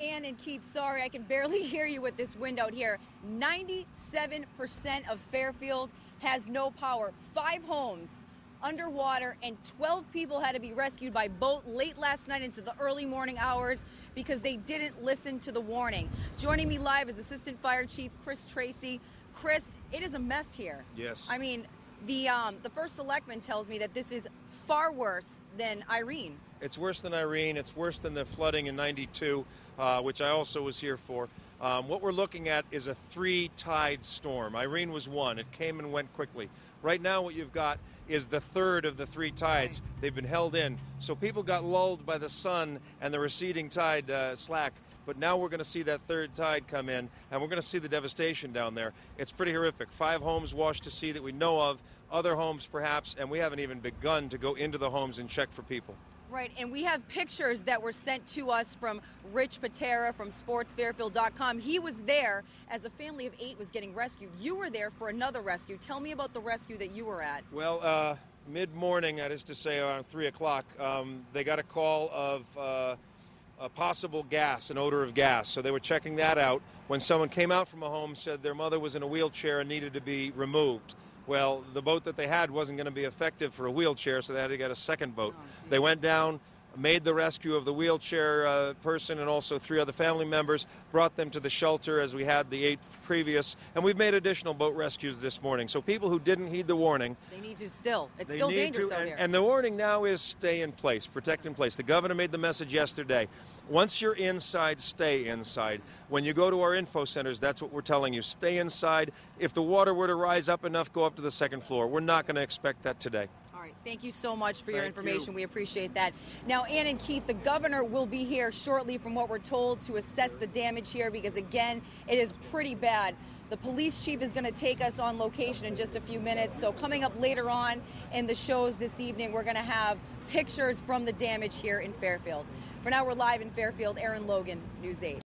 Ann and Keith, sorry, I can barely hear you with this wind out here. 97% of Fairfield has no power. 5 homes underwater, and 12 people had to be rescued by boat late last night into the early morning hours because they didn't listen to the warning. Joining me live is Assistant Fire Chief Chris Tracy. Chris, it is a mess here. Yes. I mean, the first selectman tells me that this is far worse than Irene. It's worse than Irene. It's worse than the flooding in '92, which I also was here for. What we're looking at is a 3-tide storm. Irene was 1. It came and went quickly. Right now what you've got is the 3rd of the 3 tides. Right. They've been held in. So people got lulled by the sun and the receding tide slack. But now we're going to see that 3rd tide come in, and we're going to see the devastation down there. It's pretty horrific. 5 homes washed to sea that we know of, other homes perhaps, and we haven't even begun to go into the homes and check for people. Right, and we have pictures that were sent to us from Rich Patera from sportsfairfield.com. He was there as a family of 8 was getting rescued. You were there for another rescue. Tell me about the rescue that you were at. Well, mid-morning, that is to say around 3 o'clock, they got a call of a possible gas, an odor of gas. So they were checking that out when someone came out from a home, said their mother was in a wheelchair and needed to be removed. Well, the boat that they had wasn't going to be effective for a wheelchair, so they had to get a second boat. They went down, made the rescue of the wheelchair person and also 3 other family members, brought them to the shelter as we had the 8 previous, and we've made additional boat rescues this morning. So people who didn't heed the warning... They need to still. It's still dangerous out here. And the warning now is stay in place, protect in place. The governor made the message yesterday. Once you're inside, stay inside. When you go to our info centers, that's what we're telling you. Stay inside. If the water were to rise up enough, go up to the 2nd floor. We're not going to expect that today. All right. Thank you so much for your information. You. We appreciate that. Now, Ann and Keith, the governor will be here shortly from what we're told to assess the damage here because, again, it is pretty bad. The police chief is going to take us on location in just a few minutes. So coming up later on in the shows this evening, we're going to have pictures from the damage here in Fairfield. For now, we're live in Fairfield. Aaron Logan, News 8.